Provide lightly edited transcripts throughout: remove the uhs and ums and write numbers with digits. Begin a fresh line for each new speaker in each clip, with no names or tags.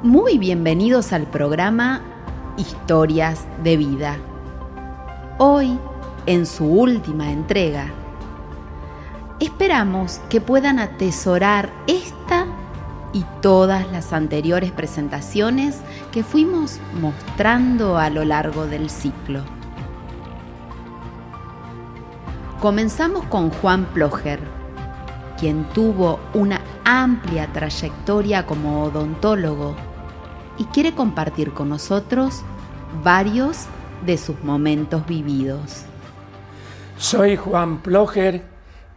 Muy bienvenidos al programa Historias de Vida. Hoy, en su última entrega, esperamos que puedan atesorar esta y todas las anteriores presentaciones que fuimos mostrando a lo largo del ciclo. Comenzamos con Juan Plocher, quien tuvo una amplia trayectoria como odontólogo y quiere compartir con nosotros varios de sus momentos vividos.
Soy Juan Plocher,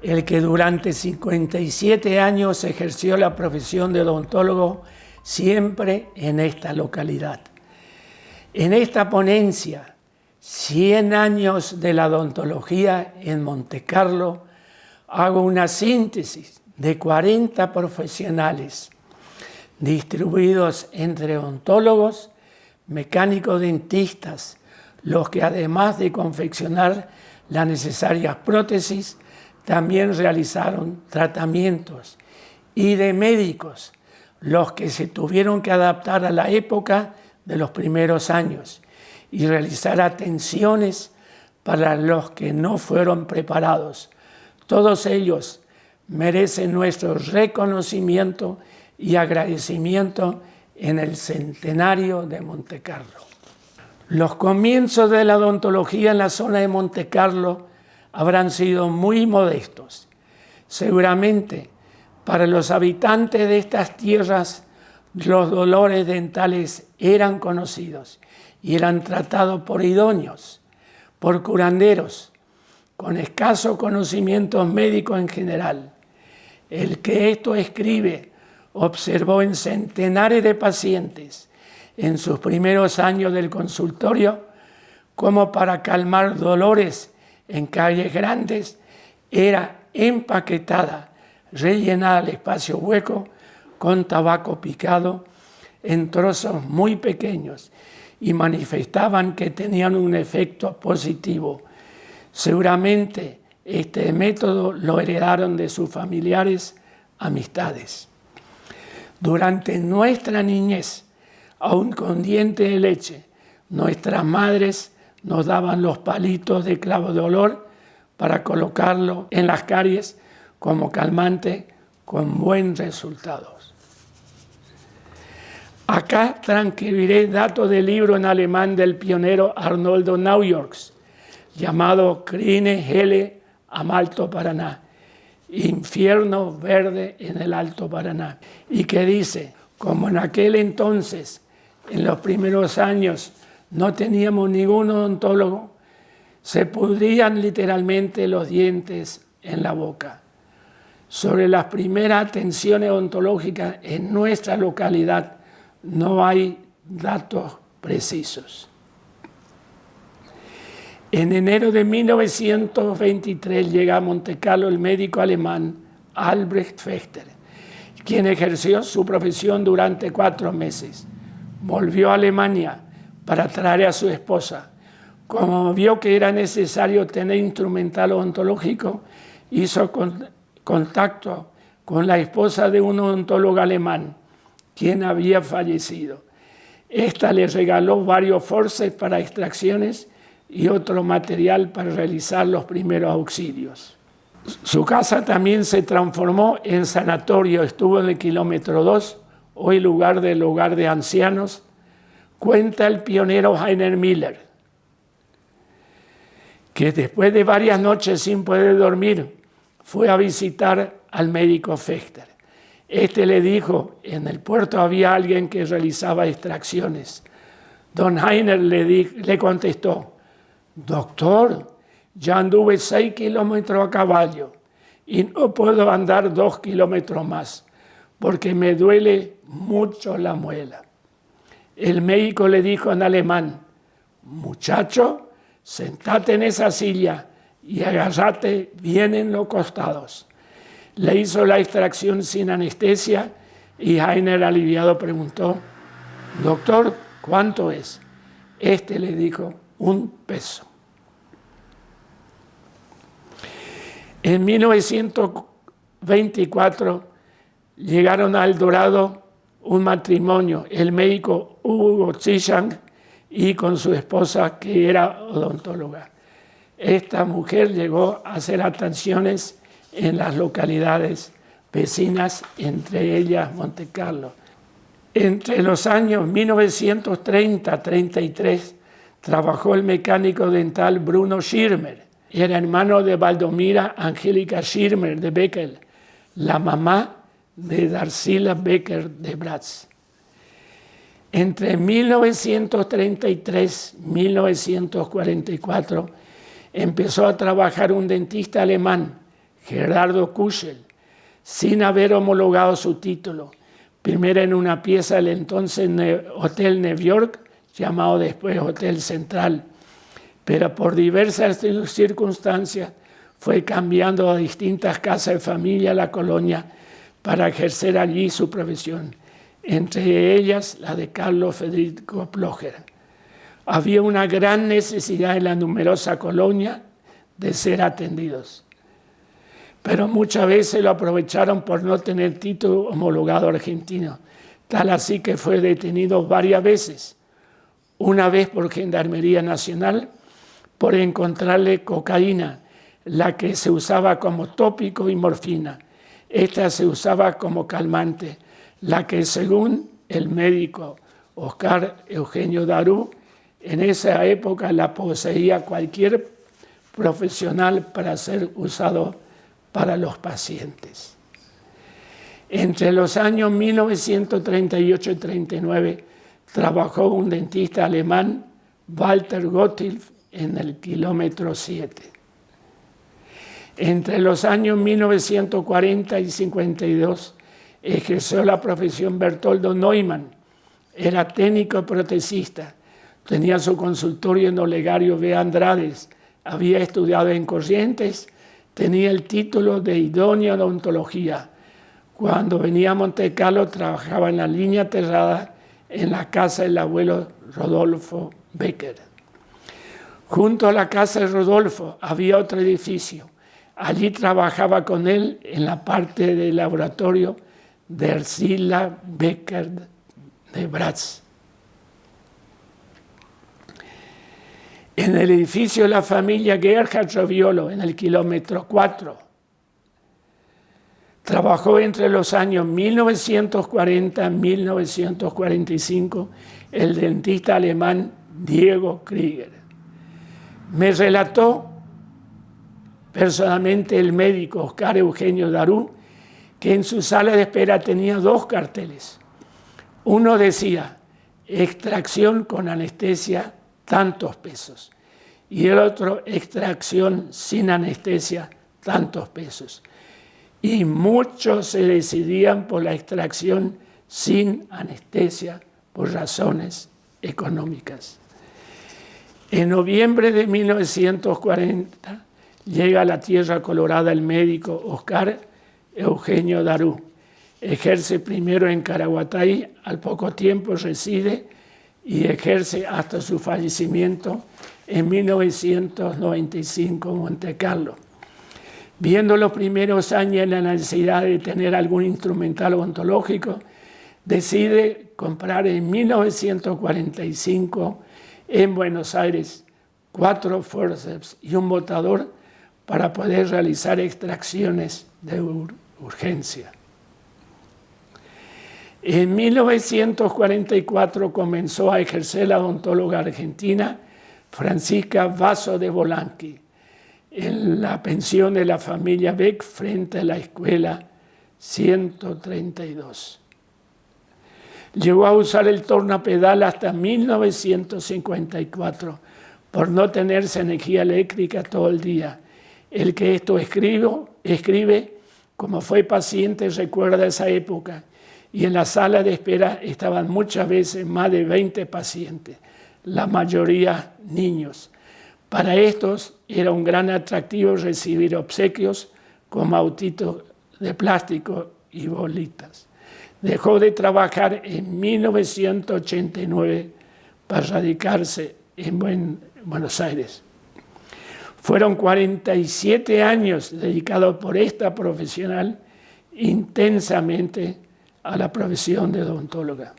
el que durante 57 años ejerció la profesión de odontólogo, siempre en esta localidad. En esta ponencia, 100 años de la odontología en Montecarlo, hago una síntesis de 40 profesionales distribuidos entre odontólogos, mecánicos dentistas, los que además de confeccionar las necesarias prótesis, también realizaron tratamientos, y de médicos, los que se tuvieron que adaptar a la época de los primeros años y realizar atenciones para los que no fueron preparados. Todos ellos merecen nuestro reconocimiento y agradecimiento en el centenario de Montecarlo. Los comienzos de la odontología en la zona de Montecarlo habrán sido muy modestos. Seguramente para los habitantes de estas tierras los dolores dentales eran conocidos y eran tratados por idóneos, por curanderos, con escasos conocimientos médicos en general. El que esto escribe observó en centenares de pacientes en sus primeros años del consultorio cómo para calmar dolores en calles grandes era empaquetada, rellenada el espacio hueco con tabaco picado en trozos muy pequeños y manifestaban que tenían un efecto positivo. Seguramente este método lo heredaron de sus familiares, amistades. Durante nuestra niñez, aún con diente de leche, nuestras madres nos daban los palitos de clavo de olor para colocarlo en las caries como calmante con buen resultado. Acá transcribiré datos del libro en alemán del pionero Arnoldo Naujoks, llamado Crine Helle am Alto Paraná, Infierno Verde en el Alto Paraná, y que dice, como en aquel entonces, en los primeros años, no teníamos ningún odontólogo, se pudrían literalmente los dientes en la boca. Sobre las primeras atenciones odontológicas en nuestra localidad no hay datos precisos. En enero de 1923 llega a Montecarlo el médico alemán Albrecht Fechter, quien ejerció su profesión durante 4 meses. Volvió a Alemania para traer a su esposa. Como vio que era necesario tener instrumental odontológico, hizo contacto con la esposa de un odontólogo alemán, quien había fallecido. Esta le regaló varios forceps para extracciones y otro material para realizar los primeros auxilios. Su casa también se transformó en sanatorio, estuvo en el kilómetro 2, hoy lugar del hogar de ancianos, cuenta el pionero Heiner Miller, que después de varias noches sin poder dormir, fue a visitar al médico Fechter. Este le dijo, en el puerto había alguien que realizaba extracciones. Don Heiner le contestó, doctor, ya anduve 6 kilómetros a caballo y no puedo andar 2 kilómetros más porque me duele mucho la muela. El médico le dijo en alemán, muchacho, sentate en esa silla y agárrate bien en los costados. Le hizo la extracción sin anestesia y Heiner, aliviado, preguntó, doctor, ¿cuánto es? Este le dijo, 1 peso. En 1924 llegaron a El Dorado un matrimonio, el médico Hugo Zischang y con su esposa que era odontóloga. Esta mujer llegó a hacer atenciones en las localidades vecinas, entre ellas Monte Carlo. Entre los años 1930-33 trabajó el mecánico dental Bruno Schirmer. Era hermano de Valdomira Angélica Schirmer de Beckel, la mamá de Darcila Becker de Bratz. Entre 1933 y 1944 empezó a trabajar un dentista alemán, Gerardo Kuschel, sin haber homologado su título, primero en una pieza del entonces Hotel New York, llamado después Hotel Central, pero por diversas circunstancias fue cambiando a distintas casas de familia de la colonia para ejercer allí su profesión, entre ellas la de Carlos Federico Plocher. Había una gran necesidad en la numerosa colonia de ser atendidos, pero muchas veces lo aprovecharon por no tener título homologado argentino, tal así que fue detenido varias veces, una vez por Gendarmería Nacional, por encontrarle cocaína, la que se usaba como tópico y morfina. Esta se usaba como calmante, la que según el médico Oscar Eugenio Darú, en esa época la poseía cualquier profesional para ser usado para los pacientes. Entre los años 1938 y 39 trabajó un dentista alemán, Walter Gotthilf, en el kilómetro 7. Entre los años 1940 y 52 ejerció la profesión Bertoldo Neumann. Era técnico protecista, tenía su consultorio en Olegario B. Andrades, había estudiado en Corrientes, tenía el título de idónea odontología. Cuando venía a Monte Carlo trabajaba en la línea Terrada en la casa del abuelo Rodolfo Becker. Junto a la casa de Rodolfo había otro edificio. Allí trabajaba con él en la parte del laboratorio de Darcila Becker de Bratz. En el edificio de la familia Gerhard Roviolo, en el kilómetro 4, trabajó entre los años 1940 y 1945 el dentista alemán Diego Krieger. Me relató personalmente el médico Oscar Eugenio Darú que en su sala de espera tenía 2 carteles. Uno decía, extracción con anestesia, tantos pesos. Y el otro, extracción sin anestesia, tantos pesos. Y muchos se decidían por la extracción sin anestesia por razones económicas. En noviembre de 1940 llega a la Tierra Colorada el médico Oscar Eugenio Darú. Ejerce primero en Caraguatay, al poco tiempo reside y ejerce hasta su fallecimiento en 1995 en Monte Carlo. Viendo los primeros años la necesidad de tener algún instrumental odontológico, decide comprar en 1945 en Buenos Aires 4 forceps y un botador para poder realizar extracciones de urgencia. En 1944 comenzó a ejercer la odontóloga argentina Francisca Vaso de Bolanqui en la pensión de la familia Beck frente a la escuela 1932. Llegó a usar el tornapedal hasta 1954 por no tenerse energía eléctrica todo el día. El que esto escribe, como fue paciente, recuerda esa época. Y en la sala de espera estaban muchas veces más de 20 pacientes, la mayoría niños. Para estos era un gran atractivo recibir obsequios como autitos de plástico y bolitas. Dejó de trabajar en 1989 para radicarse en Buenos Aires. Fueron 47 años dedicados por esta profesional intensamente a la profesión de odontóloga.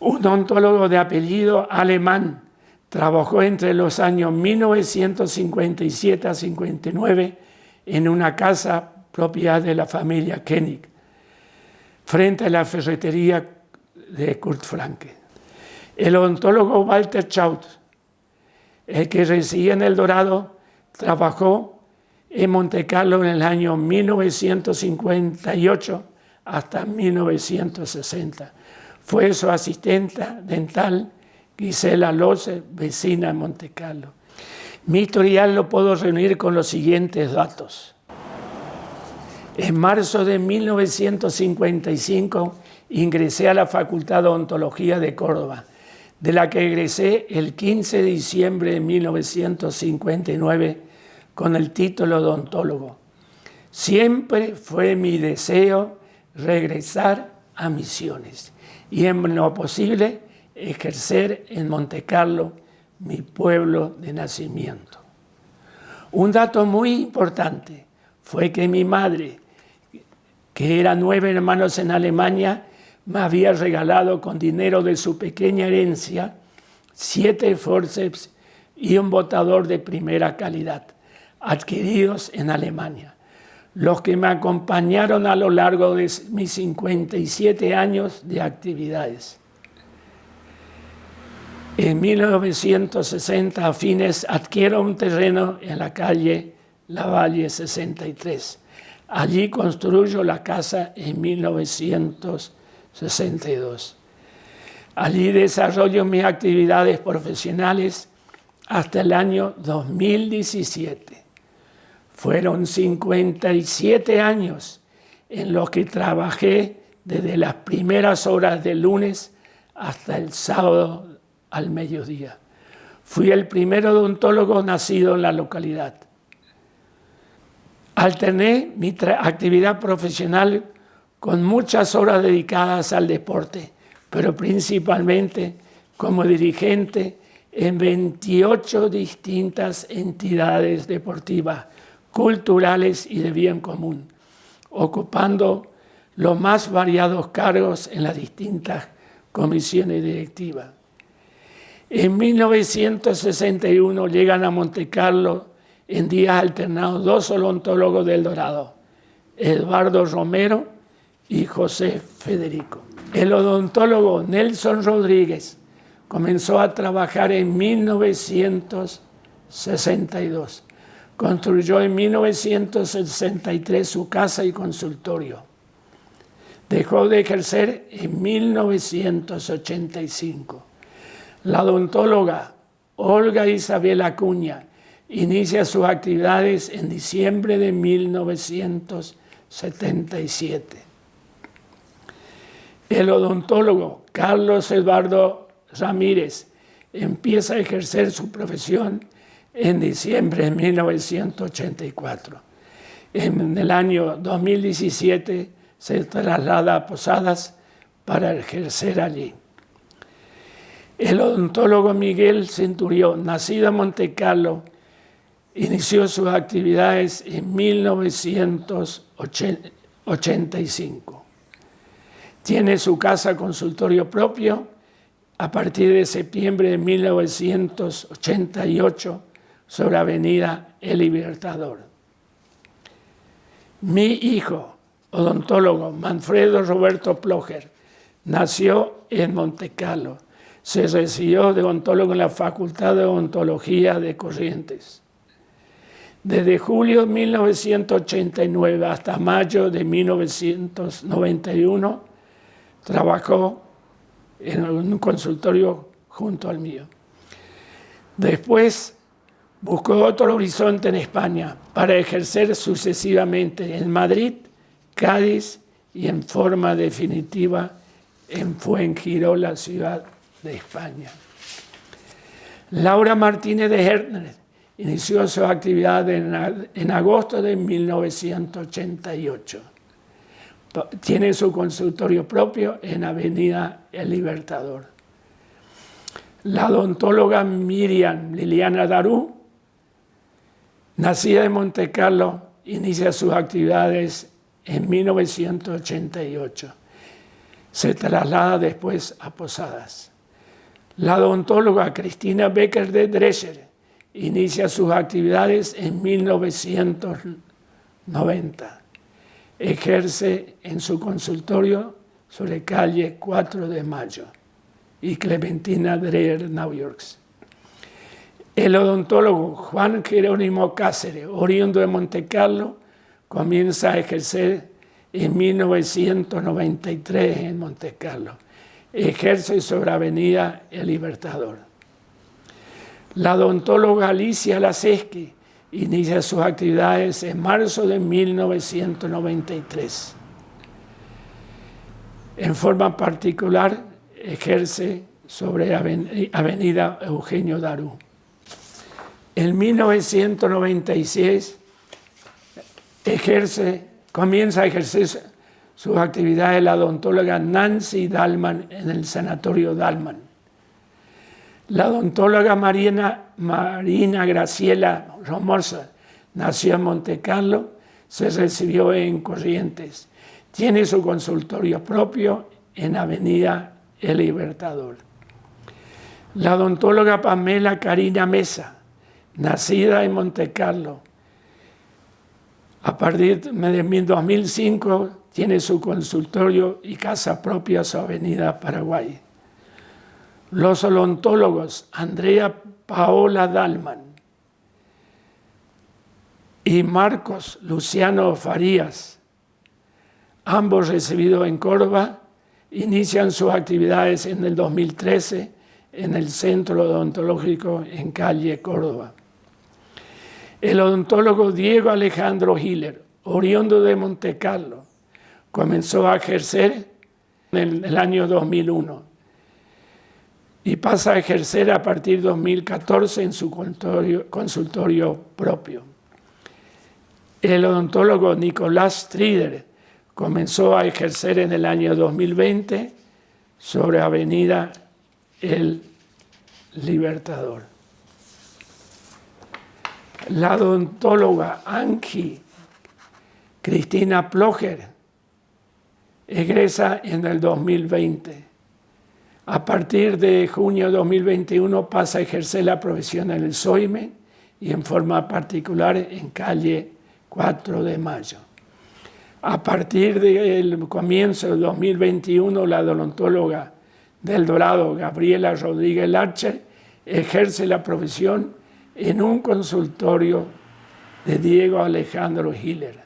Un odontólogo de apellido alemán trabajó entre los años 1957 a 59 en una casa propiedad de la familia Koenig, frente a la ferretería de Kurt Franke. El odontólogo Walter Schaut, el que residía en El Dorado, trabajó en Monte Carlo en el año 1958 hasta 1960. Fue su asistente dental Gisela Lose, vecina de Monte Carlo. Mi historial lo puedo reunir con los siguientes datos. En marzo de 1955 ingresé a la Facultad de Odontología de Córdoba, de la que egresé el 15 de diciembre de 1959 con el título de odontólogo. Siempre fue mi deseo regresar a Misiones y en lo posible ejercer en Monte Carlo, mi pueblo de nacimiento. Un dato muy importante fue que mi madre, que era 9 hermanos en Alemania, me había regalado con dinero de su pequeña herencia 7 forceps y un botador de primera calidad, adquiridos en Alemania, los que me acompañaron a lo largo de mis 57 años de actividades. En 1960, a fines, adquiero un terreno en la calle Lavalle 63. Allí construyo la casa en 1962. Allí desarrollo mis actividades profesionales hasta el año 2017. Fueron 57 años en los que trabajé desde las primeras horas del lunes hasta el sábado al mediodía. Fui el primer odontólogo nacido en la localidad. Alterné mi actividad profesional con muchas horas dedicadas al deporte, pero principalmente como dirigente en 28 distintas entidades deportivas, culturales y de bien común, ocupando los más variados cargos en las distintas comisiones directivas. En 1961 llegan a Monte Carlo en días alternados 2 odontólogos del Dorado, Eduardo Romero y José Federico. El odontólogo Nelson Rodríguez comenzó a trabajar en 1962. Construyó en 1963 su casa y consultorio. Dejó de ejercer en 1985. La odontóloga Olga Isabel Acuña inicia sus actividades en diciembre de 1977. El odontólogo Carlos Eduardo Ramírez empieza a ejercer su profesión en diciembre de 1984. En el año 2017 se traslada a Posadas para ejercer allí. El odontólogo Miguel Centurión, nacido en Monte Carlo, inició sus actividades en 1985. Tiene su casa consultorio propio a partir de septiembre de 1988 sobre Avenida El Libertador. Mi hijo, odontólogo Manfredo Roberto Plocher, nació en Monte Carlo. Se recibió de odontólogo en la Facultad de Odontología de Corrientes. Desde julio de 1989 hasta mayo de 1991 trabajó en un consultorio junto al mío. Después buscó otro horizonte en España para ejercer sucesivamente en Madrid, Cádiz y en forma definitiva en Fuengirola, ciudad de España. Laura Martínez de Hertner inició su actividad en agosto de 1988. Tiene su consultorio propio en Avenida El Libertador. La odontóloga Miriam Liliana Darú, nacida en Montecarlo, inicia sus actividades en 1988. Se traslada después a Posadas. La odontóloga Cristina Becker de Drescher inicia sus actividades en 1990. Ejerce en su consultorio sobre calle 4 de Mayo y Clementina Dreher, New York. El odontólogo Juan Jerónimo Cáceres, oriundo de Montecarlo, comienza a ejercer en 1993 en Montecarlo. Ejerce sobre Avenida El Libertador. La odontóloga Alicia Laseschi inicia sus actividades en marzo de 1993. En forma particular, ejerce sobre Avenida Eugenio Darú. En 1996 comienza a ejercer sus actividades la odontóloga Nancy Dalman en el Sanatorio Dalman. La odontóloga Marina Graciela Romosa nació en Montecarlo, se recibió en Corrientes. Tiene su consultorio propio en Avenida El Libertador. La odontóloga Pamela Karina Mesa, nacida en Montecarlo, a partir de 2005 tiene su consultorio y casa propia en su Avenida Paraguay. Los odontólogos Andrea Paola Dalman y Marcos Luciano Farías, ambos recibidos en Córdoba, inician sus actividades en el 2013 en el Centro Odontológico en calle Córdoba. El odontólogo Diego Alejandro Hiller, oriundo de Montecarlo, comenzó a ejercer en el año 2001 y pasa a ejercer a partir de 2014 en su consultorio propio. El odontólogo Nicolás Strider comenzó a ejercer en el año 2020 sobre Avenida El Libertador. La odontóloga Angie Cristina Plocher egresa en el 2020. A partir de junio de 2021 pasa a ejercer la profesión en el SOIME y en forma particular en calle 4 de Mayo. A partir del comienzo de 2021, la odontóloga del Dorado, Gabriela Rodríguez Larcher, ejerce la profesión en un consultorio de Diego Alejandro Hiller.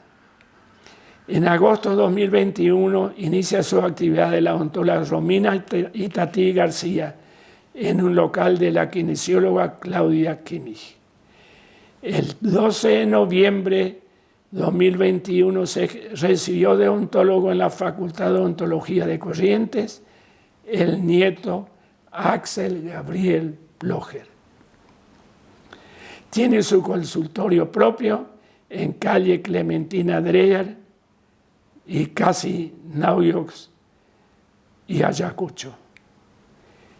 En agosto de 2021 inicia su actividad de la odontóloga Romina Itatí García en un local de la kinesióloga Claudia Kimmich. El 12 de noviembre de 2021 se recibió de odontólogo en la Facultad de Odontología de Corrientes el nieto Axel Gabriel Plocher. Tiene su consultorio propio en calle Clementina Dreher y casi New York y Ayacucho.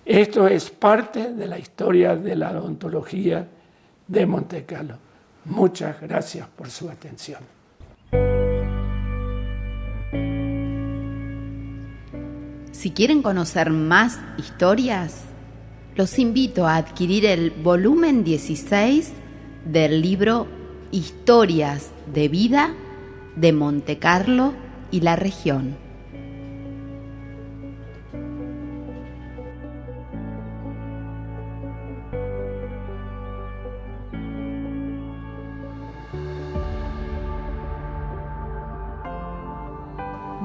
Esto es parte de la historia de la odontología de Montecarlo. Muchas gracias por su atención.
Si quieren conocer más historias, los invito a adquirir el volumen 16 del libro Historias de Vida de Montecarlo y la región.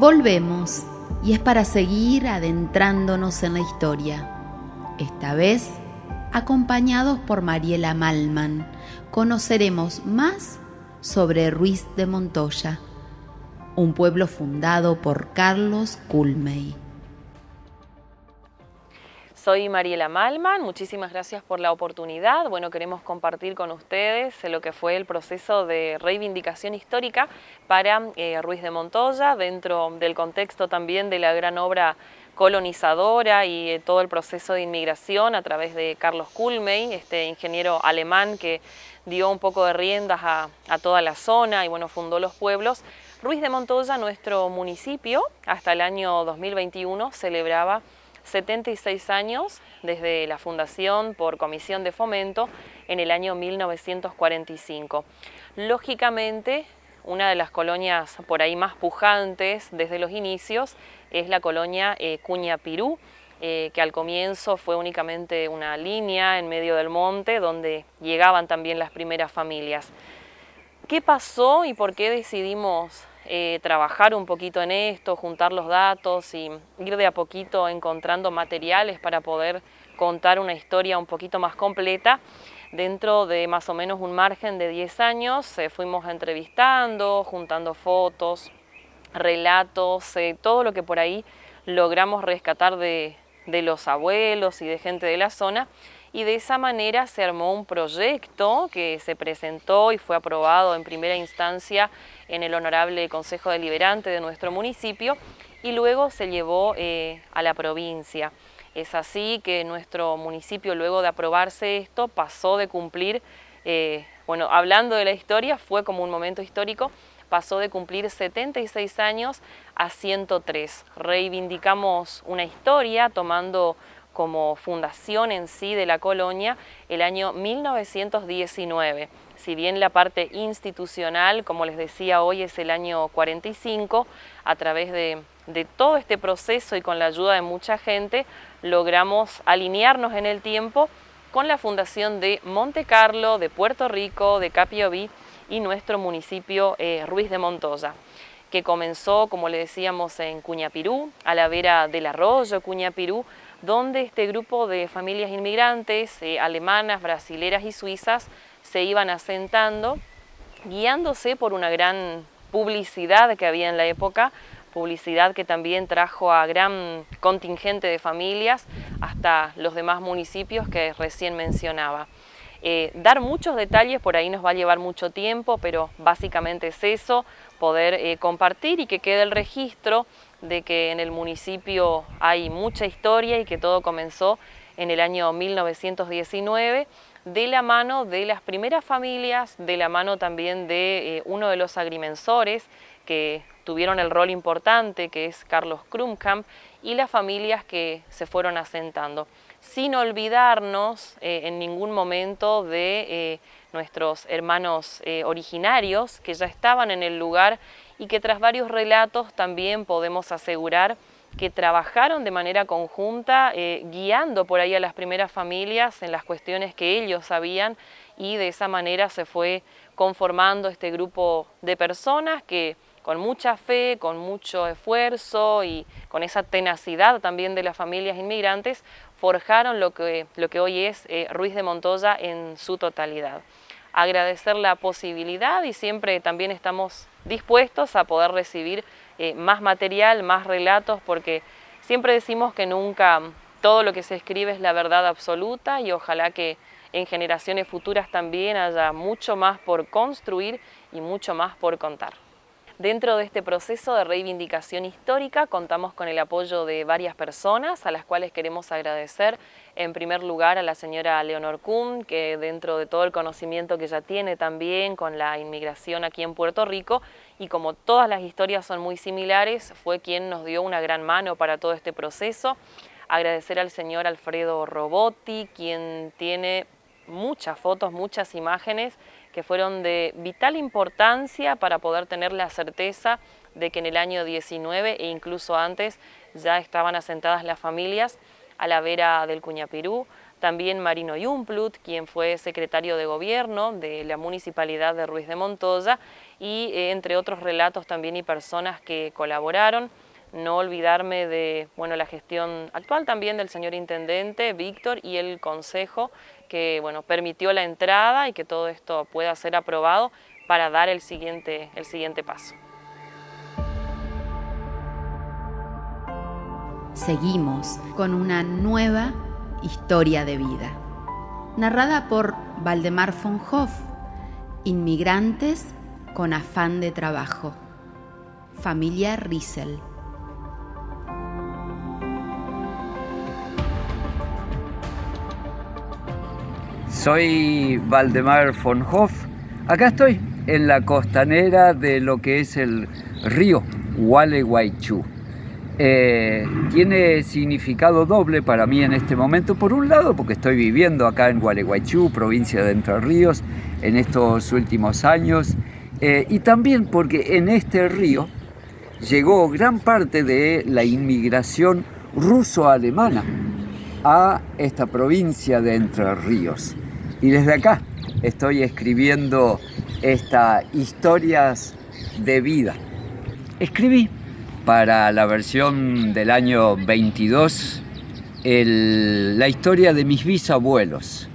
Volvemos, y es para seguir adentrándonos en la historia. Esta vez, acompañados por Mariela Malman, conoceremos más sobre Ruiz de Montoya, un pueblo fundado por Carlos Culmey.
Soy Mariela Malman, muchísimas gracias por la oportunidad. Bueno, queremos compartir con ustedes lo que fue el proceso de reivindicación histórica para Ruiz de Montoya, dentro del contexto también de la gran obra colonizadora y todo el proceso de inmigración a través de Carlos Culmey, este ingeniero alemán que dio un poco de riendas a toda la zona y bueno, fundó los pueblos. Ruiz de Montoya, nuestro municipio, hasta el año 2021 celebraba 76 años desde la fundación por Comisión de Fomento en el año 1945. Lógicamente, una de las colonias por ahí más pujantes desde los inicios es la colonia Cuñapirú, que al comienzo fue únicamente una línea en medio del monte donde llegaban también las primeras familias. ¿Qué pasó y por qué decidimos trabajar un poquito en esto, juntar los datos y ir de a poquito encontrando materiales para poder contar una historia un poquito más completa? Dentro de más o menos un margen de 10 años fuimos entrevistando, juntando fotos, relatos, todo lo que por ahí logramos rescatar de los abuelos y de gente de la zona, y de esa manera se armó un proyecto que se presentó y fue aprobado en primera instancia en el Honorable Consejo Deliberante de nuestro municipio y luego se llevó a la provincia. Es así que nuestro municipio, luego de aprobarse esto, pasó de cumplir, bueno, hablando de la historia, fue como un momento histórico, pasó de cumplir 76 años a 103. Reivindicamos una historia tomando como fundación en sí de la colonia el año 1919. Si bien la parte institucional, como les decía hoy, es el año 45, a través de todo este proceso y con la ayuda de mucha gente, logramos alinearnos en el tiempo con la fundación de Monte Carlo, de Puerto Rico, de Capiobí y nuestro municipio Ruiz de Montoya, que comenzó, como le decíamos, en Cuñapirú, a la vera del arroyo Cuñapirú, donde este grupo de familias inmigrantes alemanas, brasileras y suizas se iban asentando, guiándose por una gran publicidad que había en la época, publicidad que también trajo a gran contingente de familias hasta los demás municipios que recién mencionaba. Dar muchos detalles por ahí nos va a llevar mucho tiempo, pero básicamente es eso, poder compartir y que quede el registro de que en el municipio hay mucha historia y que todo comenzó en el año 1919, de la mano de las primeras familias, de la mano también de uno de los agrimensores que tuvieron el rol importante, que es Carlos Krumkamp, y las familias que se fueron asentando, sin olvidarnos en ningún momento de nuestros hermanos originarios que ya estaban en el lugar y que tras varios relatos también podemos asegurar que trabajaron de manera conjunta, guiando por ahí a las primeras familias en las cuestiones que ellos sabían, y de esa manera se fue conformando este grupo de personas que con mucha fe, con mucho esfuerzo y con esa tenacidad también de las familias inmigrantes, forjaron lo que hoy es Ruiz de Montoya en su totalidad. Agradecer la posibilidad y siempre también estamos dispuestos a poder recibir más material, más relatos, porque siempre decimos que nunca todo lo que se escribe es la verdad absoluta y ojalá que en generaciones futuras también haya mucho más por construir y mucho más por contar. Dentro de este proceso de reivindicación histórica contamos con el apoyo de varias personas a las cuales queremos agradecer. En primer lugar a la señora Leonor Kuhn, que dentro de todo el conocimiento que ella tiene también con la inmigración aquí en Puerto Rico, y como todas las historias son muy similares, fue quien nos dio una gran mano para todo este proceso. Agradecer al señor Alfredo Robotti, quien tiene muchas fotos, muchas imágenes que fueron de vital importancia para poder tener la certeza de que en el año 19 e incluso antes ya estaban asentadas las familias a la vera del Cuñapirú. También Marino Jumplut, quien fue secretario de Gobierno de la Municipalidad de Ruiz de Montoya y entre otros relatos también y personas que colaboraron. No olvidarme de la gestión actual también del señor Intendente Víctor y el Consejo que permitió la entrada y que todo esto pueda ser aprobado para dar el siguiente paso.
Seguimos con una nueva historia de vida, narrada por Waldemar von Hoff, Inmigrantes con afán de trabajo, familia Riesel.
Soy Waldemar von Hoff. Acá estoy en la costanera de lo que es el río Gualeguaychú. Tiene significado doble para mí en este momento. Por un lado, porque estoy viviendo acá en Gualeguaychú, provincia de Entre Ríos, en estos últimos años. Y también porque en este río llegó gran parte de la inmigración ruso-alemana a esta provincia de Entre Ríos. Y desde acá estoy escribiendo estas historias de vida. Escribí para la versión del año 22 la historia de mis bisabuelos,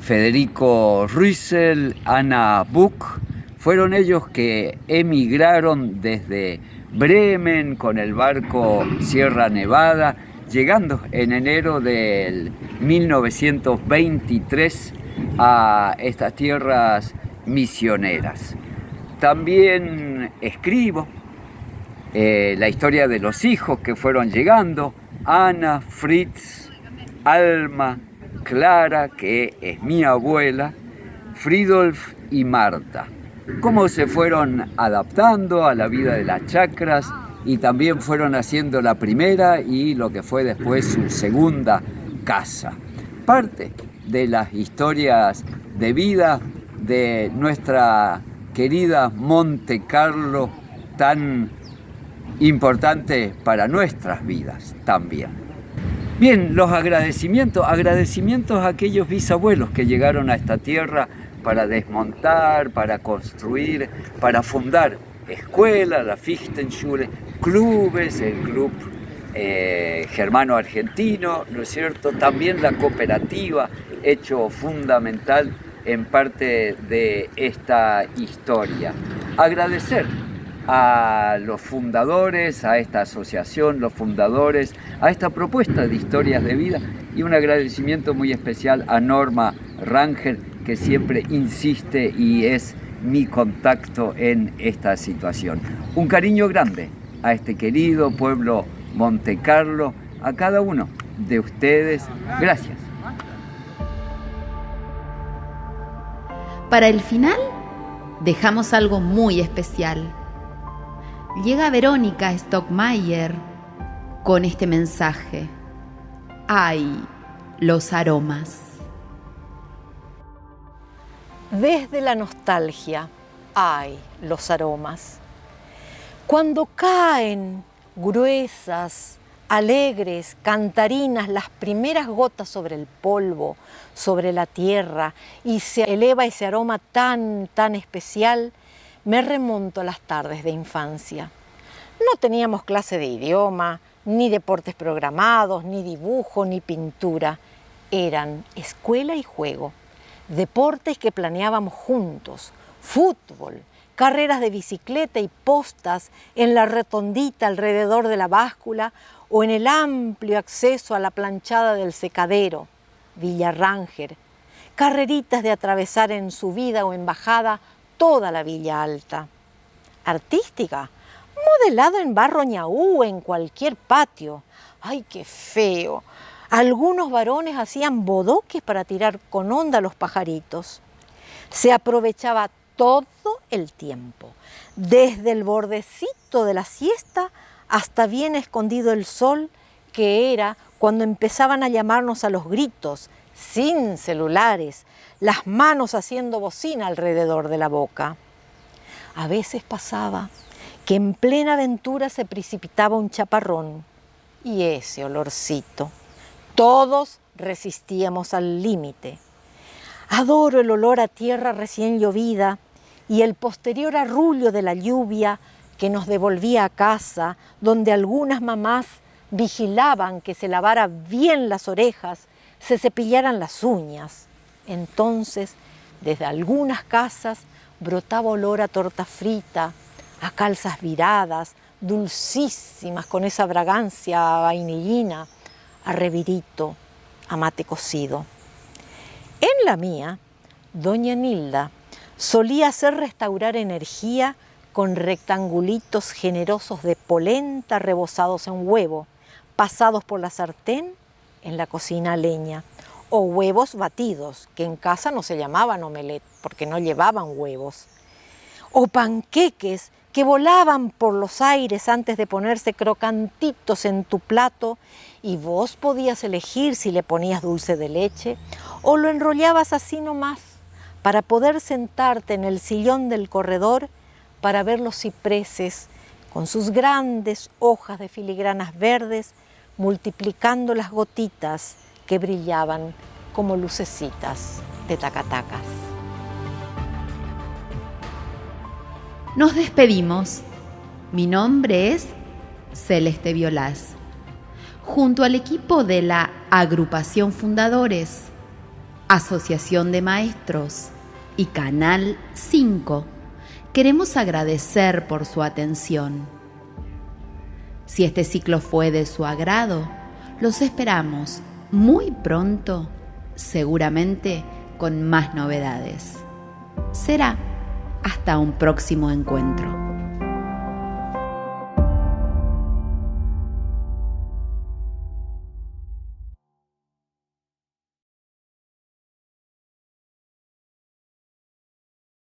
Federico Riesel, Anna Buck. Fueron ellos que emigraron desde Bremen con el barco Sierra Nevada, llegando en enero del 1923 a estas tierras misioneras. También escribo la historia de los hijos que fueron llegando, Ana, Fritz, Alma, Clara, que es mi abuela, Fridolf y Marta. Cómo se fueron adaptando a la vida de las chacras y también fueron haciendo la primera y lo que fue después su segunda casa. Parte de las historias de vida de nuestra querida Monte Carlo, tan importante para nuestras vidas también. Bien, los agradecimientos a aquellos bisabuelos que llegaron a esta tierra para desmontar, para construir, para fundar escuelas, la Fichtenschule, clubes, el club germano-argentino, ¿no es cierto? También la cooperativa, hecho fundamental en parte de esta historia. Agradecer a los fundadores, a esta asociación, los fundadores, a esta propuesta de historias de vida y un agradecimiento muy especial a Norma Rangel, que siempre insiste y es mi contacto en esta situación. Un cariño grande a este querido pueblo Monte Carlo, a cada uno de ustedes. Gracias.
Para el final, dejamos algo muy especial. Llega Verónica Stockmayer con este mensaje. ¡Ay, los aromas!
Desde la nostalgia, ¡ay, los aromas! Cuando caen gruesas, alegres, cantarinas las primeras gotas sobre el polvo, sobre la tierra, y se eleva ese aroma tan, tan especial, me remonto a las tardes de infancia. No teníamos clase de idioma, ni deportes programados, ni dibujo, ni pintura. Eran escuela y juego, deportes que planeábamos juntos, fútbol, carreras de bicicleta y postas en la redondita alrededor de la báscula o en el amplio acceso a la planchada del secadero, Villa Ranger, carreritas de atravesar en subida o en bajada toda la Villa Alta. Artística, modelado en barro ñaú en cualquier patio. ¡Ay, qué feo! Algunos varones hacían bodoques para tirar con onda a los pajaritos. Se aprovechaba todo el tiempo, desde el bordecito de la siesta hasta bien escondido el sol, que era cuando empezaban a llamarnos a los gritos, sin celulares, las manos haciendo bocina alrededor de la boca. A veces pasaba que en plena aventura se precipitaba un chaparrón y ese olorcito. Todos resistíamos al límite. Adoro el olor a tierra recién llovida, y el posterior arrullo de la lluvia que nos devolvía a casa, donde algunas mamás vigilaban que se lavara bien las orejas, se cepillaran las uñas. Entonces, desde algunas casas brotaba olor a torta frita, a calzas viradas, dulcísimas con esa fragancia vainillina, a revirito, a mate cocido. En la mía, doña Nilda solía hacer restaurar energía con rectangulitos generosos de polenta rebozados en huevo, pasados por la sartén en la cocina a leña, o huevos batidos, que en casa no se llamaban omelette porque no llevaban huevos, o panqueques que volaban por los aires antes de ponerse crocantitos en tu plato y vos podías elegir si le ponías dulce de leche o lo enrollabas así nomás para poder sentarte en el sillón del corredor para ver los cipreses con sus grandes hojas de filigranas verdes multiplicando las gotitas que brillaban como lucecitas de tacatacas.
Nos despedimos. Mi nombre es Celeste Violás. Junto al equipo de la Agrupación Fundadores, Asociación de Maestros y Canal 5, queremos agradecer por su atención. Si este ciclo fue de su agrado, los esperamos muy pronto, seguramente con más novedades. Será hasta un próximo encuentro.